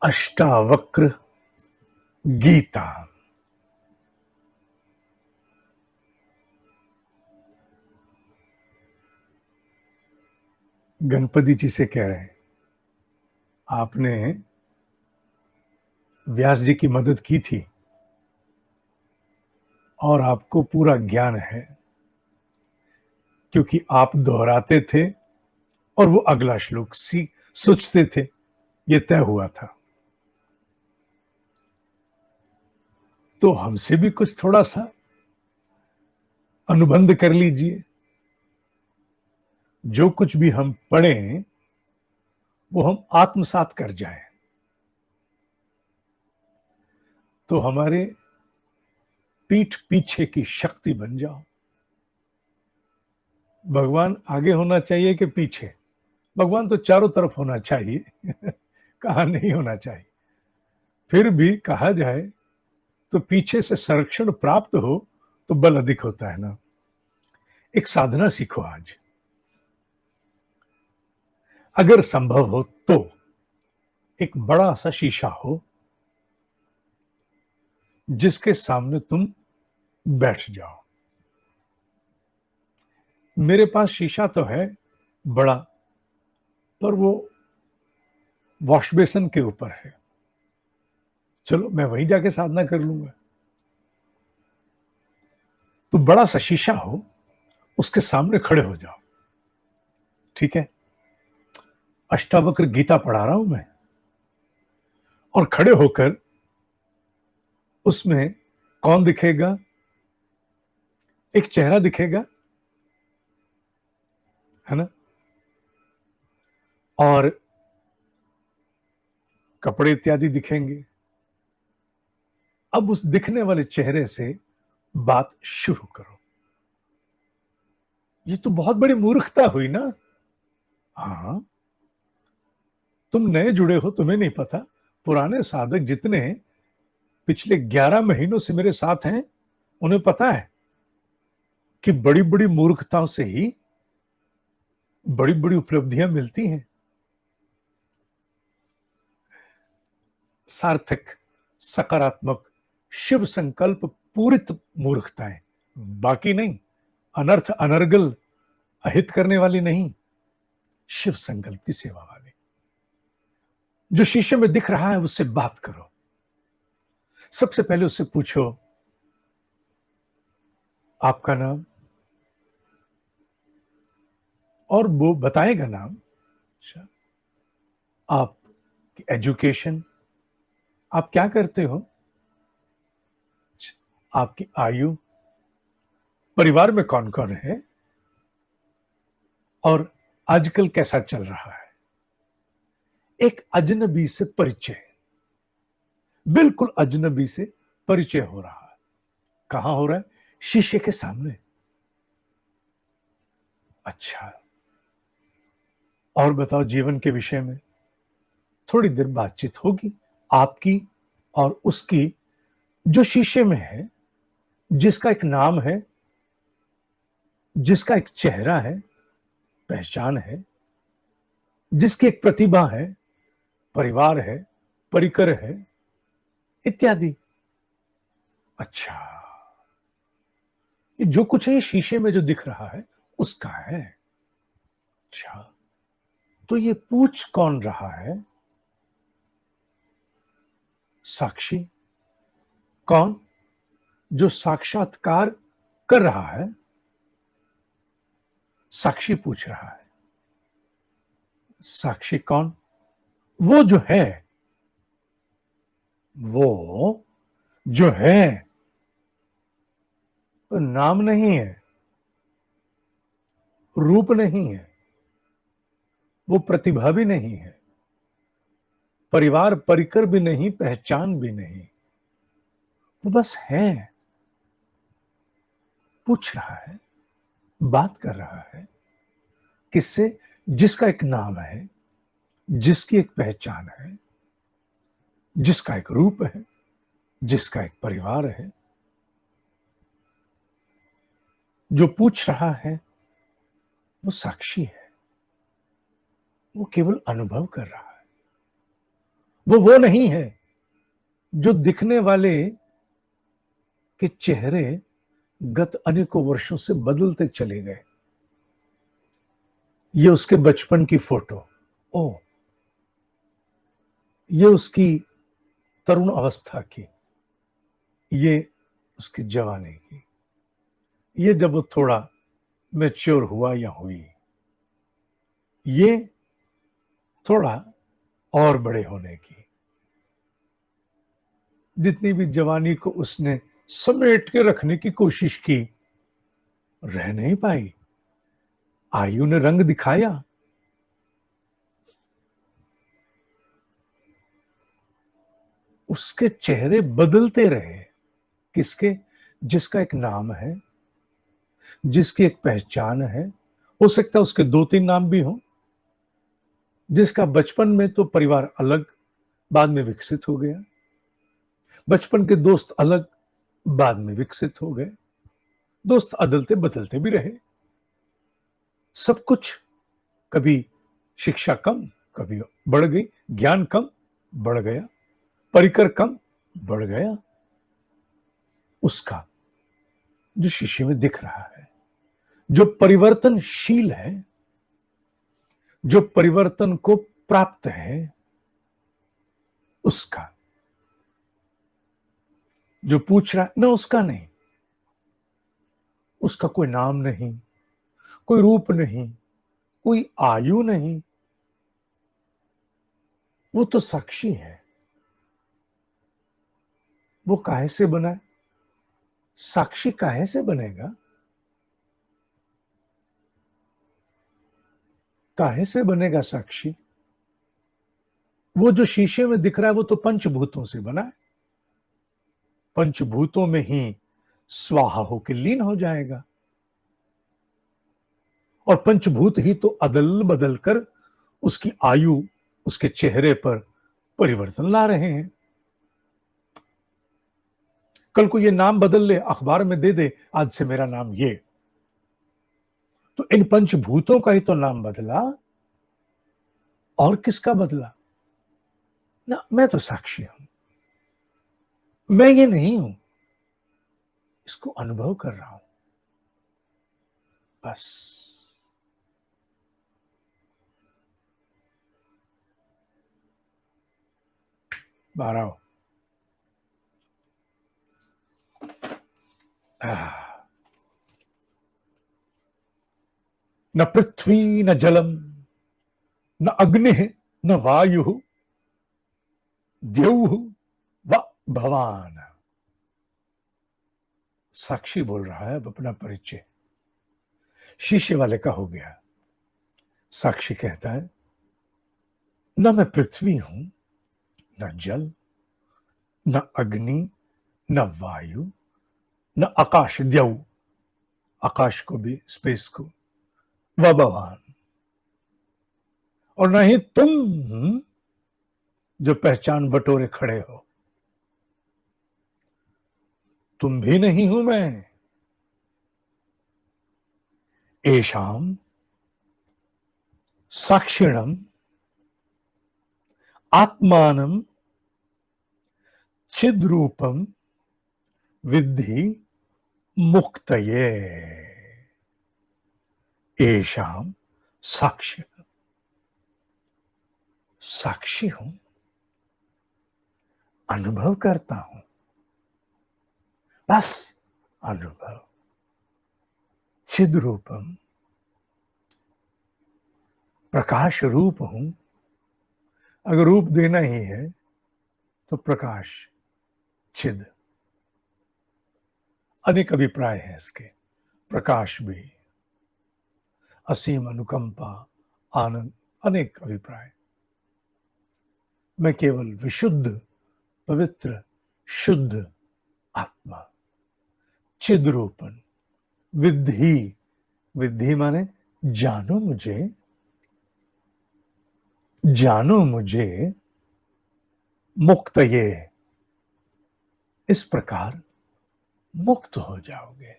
अष्टावक्र गीता। गणपति जी से कह रहे हैं, आपने व्यास जी की मदद की थी और आपको पूरा ज्ञान है, क्योंकि आप दोहराते थे और वो अगला श्लोक सोचते थे। ये तय हुआ था। तो हमसे भी कुछ थोड़ा सा अनुबंध कर लीजिए। जो कुछ भी हम पढ़ें वो हम आत्मसात कर जाएं, तो हमारे पीठ पीछे की शक्ति बन जाओ। भगवान आगे होना चाहिए कि पीछे? भगवान तो चारों तरफ होना चाहिए कहा नहीं होना चाहिए। फिर भी कहा जाए तो पीछे से संरक्षण प्राप्त हो तो बल अधिक होता है ना। एक साधना सीखो आज, अगर संभव हो तो एक बड़ा सा शीशा हो जिसके सामने तुम बैठ जाओ। मेरे पास शीशा तो है बड़ा, पर वो वॉश बेसिन के ऊपर है। चलो मैं वहीं जाके साधना कर लूंगा। तो बड़ा सा शीशा हो, उसके सामने खड़े हो जाओ। ठीक है, अष्टावक्र गीता पढ़ा रहा हूं मैं, और खड़े होकर उसमें कौन दिखेगा? एक चेहरा दिखेगा, है ना, और कपड़े इत्यादि दिखेंगे। अब उस दिखने वाले चेहरे से बात शुरू करो। ये तो बहुत बड़ी मूर्खता हुई ना। हाँ, तुम नए जुड़े हो, तुम्हें नहीं पता। पुराने साधक जितने पिछले 11 महीनों से मेरे साथ हैं, उन्हें पता है कि बड़ी बड़ी मूर्खताओं से ही बड़ी बड़ी उपलब्धियां मिलती हैं। सार्थक, सकारात्मक, शिव संकल्प पूरित मूर्खताएं, बाकी नहीं। अनर्थ अनर्गल, अहित करने वाली नहीं, शिव संकल्प की सेवा वाली। जो शीशे में दिख रहा है उससे बात करो। सबसे पहले उससे पूछो, आपका नाम? और वो बताएगा नाम। अच्छा, आपकी एजुकेशन, आप क्या करते हो? अच्छा, आपकी आयु, परिवार में कौन कौन है, और आजकल कैसा चल रहा है। एक अजनबी से परिचय, बिल्कुल अजनबी से परिचय हो रहा है। कहां हो रहा है? शीशे के सामने। अच्छा, और बताओ, जीवन के विषय में थोड़ी देर बातचीत होगी आपकी और उसकी, जो शीशे में है, जिसका एक नाम है, जिसका एक चेहरा है, पहचान है, जिसकी एक प्रतिभा है, परिवार है, परिकर है, इत्यादि। अच्छा, ये जो कुछ है शीशे में जो दिख रहा है उसका है। अच्छा, तो ये पूछ कौन रहा है? साक्षी। कौन? जो साक्षात्कार कर रहा है, साक्षी पूछ रहा है। साक्षी कौन? वो जो है, वो जो है। तो नाम नहीं है, रूप नहीं है, वो प्रतिभा भी नहीं है, परिवार परिकर भी नहीं, पहचान भी नहीं। वो बस है, पूछ रहा है, बात कर रहा है। किससे? जिसका एक नाम है, जिसकी एक पहचान है, जिसका एक रूप है, जिसका एक परिवार है। जो पूछ रहा है वो साक्षी है, वो केवल अनुभव कर रहा है। वो नहीं है जो दिखने वाले के चेहरे गत अनेकों वर्षों से बदलते चले गए। ये उसके बचपन की फोटो, ओ ये उसकी तरुण अवस्था की, ये उसकी जवानी की, ये जब वो थोड़ा मैच्योर हुआ या हुई, ये थोड़ा और बड़े होने की, जितनी भी जवानी को उसने समेट के रखने की कोशिश की, रह नहीं पाई। आयु ने रंग दिखाया। उसके चेहरे बदलते रहे। किसके? जिसका एक नाम है, जिसकी एक पहचान है। हो सकता है उसके 2-3 नाम भी हों। जिसका बचपन में तो परिवार अलग, बाद में विकसित हो गया। बचपन के दोस्त अलग, बाद में विकसित हो गए। दोस्त अदलते बदलते भी रहे। सब कुछ, कभी शिक्षा कम, कभी बढ़ गई, ज्ञान कम, बढ़ गया, परिकर कम, बढ़ गया। उसका जो शीशे में दिख रहा है, जो परिवर्तनशील है, जो परिवर्तन को प्राप्त है, उसका जो पूछ रहा है ना, उसका नहीं। उसका कोई नाम नहीं, कोई रूप नहीं, कोई आयु नहीं। वो तो साक्षी है। वो काहे से बना है? साक्षी काहे से बनेगा? काहे से बनेगा साक्षी? वो जो शीशे में दिख रहा है वो तो पंचभूतों से बना है। पंचभूतों में ही स्वाहा होकर लीन हो जाएगा। और पंचभूत ही तो अदल बदल कर उसकी आयु, उसके चेहरे पर परिवर्तन ला रहे हैं। कल को ये नाम बदल ले, अखबार में दे दे, आज से मेरा नाम ये, तो इन पंचभूतों का ही तो नाम बदला। और किसका बदला? ना, मैं तो साक्षी हूं। मैं ये नहीं हूं, इसको अनुभव कर रहा हूं, बस। बारह। न पृथ्वी न जलम न अग्नि न वायु द्यौः व भवान। साक्षी बोल रहा है अब अपना परिचय। शीशे वाले का हो गया। साक्षी कहता है, न मैं पृथ्वी हूं, न जल, न अग्नि, न वायु, न आकाश, द्यौ, आकाश को भी, स्पेस को, व भगवान, और न ही तुम जो पहचान बटोरे खड़े हो। तुम भी नहीं हूं मैं। एषाम साक्षिणम आत्मानम चिद्रूपम विद्धि मुक्तये। एषाम साक्षी, साक्षी हूं, अनुभव करता हूं, बस अनुभव। चिद्रूपम, प्रकाश रूप हूं। अगर रूप देना ही है तो प्रकाश, छिद। अनेक अभिप्राय हैं इसके। प्रकाश भी, असीम अनुकंपा, आनंद, अनेक अभिप्राय। मैं केवल विशुद्ध, पवित्र, शुद्ध आत्मा। चिद्रूपन, विद्धि, विद्धि माने जानो मुझे, जानो मुझे, मुक्त। ये इस प्रकार मुक्त हो जाओगे।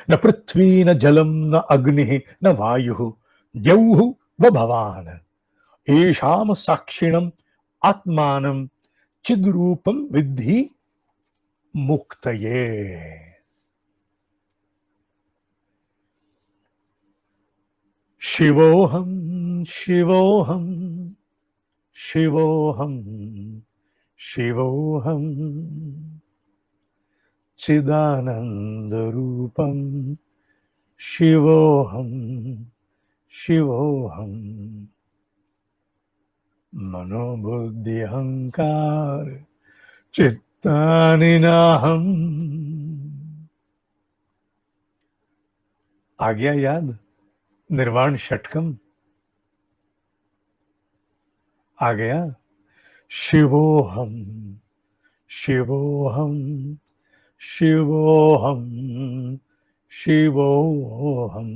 न पृथ्वी न जलम न अग्नि न वायु द्यौः व भवान। ईशाम साक्षिणम आत्मानम चिद्रूपम विद्धि मुक्तये। शिवोहम शिवोहम शिवोहम शिवोहम चिदानंद रूपम शिवोहम शिवोहम मनोबुद्धि अहंकार चित्तानि नाहम। आ गया याद निर्वाण षटकम? आ गया? शिवोहम शिवोहम शिवोहम शिवोहम।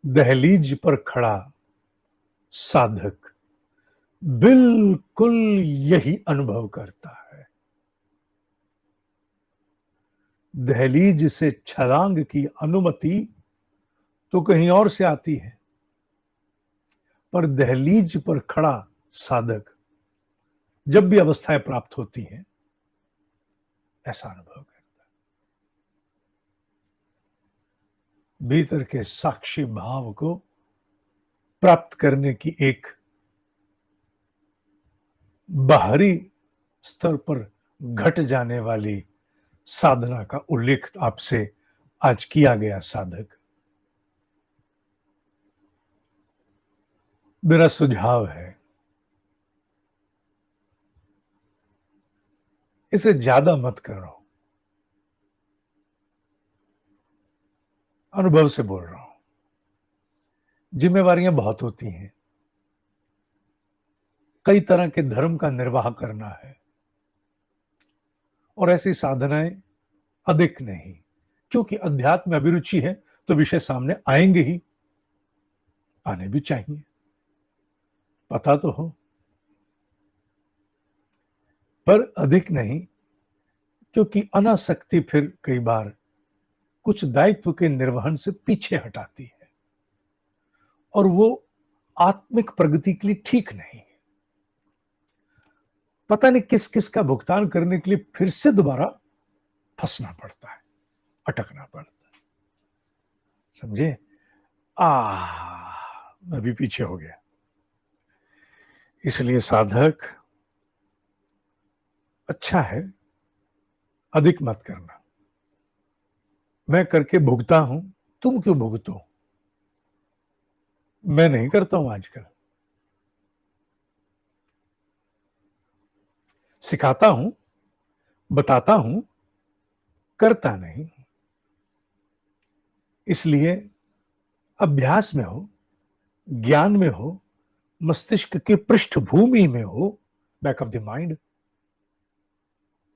दहलीज पर खड़ा साधक बिल्कुल यही अनुभव करता है। दहलीज से छलांग की अनुमति तो कहीं और से आती है, पर दहलीज पर खड़ा साधक जब भी अवस्थाएं प्राप्त होती हैं ऐसा अनुभव करता है। भीतर के साक्षी भाव को प्राप्त करने की एक बाहरी स्तर पर घट जाने वाली साधना का उल्लेख आपसे आज किया गया। साधक, मेरा सुझाव है इसे ज्यादा मत करो। अनुभव से बोल रहा हूं। जिम्मेवारियां बहुत होती हैं, कई तरह के धर्म का निर्वाह करना है, और ऐसी साधनाएं अधिक नहीं, क्योंकि अध्यात्म में अभिरुचि है तो विषय सामने आएंगे ही, आने भी चाहिए, पता तो हो, पर अधिक नहीं, क्योंकि अनासक्ति फिर कई बार कुछ दायित्व के निर्वहन से पीछे हटाती है और वो आत्मिक प्रगति के लिए ठीक नहीं है। पता नहीं किस किस का भुगतान करने के लिए फिर से दोबारा फंसना पड़ता है, अटकना पड़ता है। समझे? मैं भी पीछे हो गया। इसलिए साधक, अच्छा है अधिक मत करना। मैं करके भुगता हूं, तुम क्यों भुगतो? मैं नहीं करता हूं आजकल, सिखाता हूं, बताता हूं, करता नहीं। इसलिए अभ्यास में हो, ज्ञान में हो, मस्तिष्क के पृष्ठभूमि में हो, बैक ऑफ द माइंड,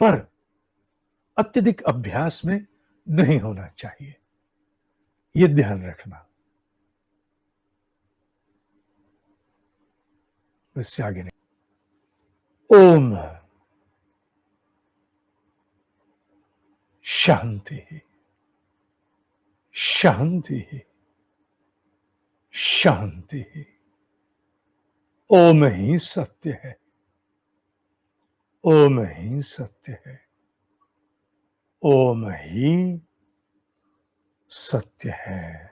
पर अत्यधिक अभ्यास में नहीं होना चाहिए, यह ध्यान रखना। इससे आगे नहीं। ओम शांति शांति शांति। ओम ही सत्य है, ओम ही सत्य है, ओम ही सत्य है।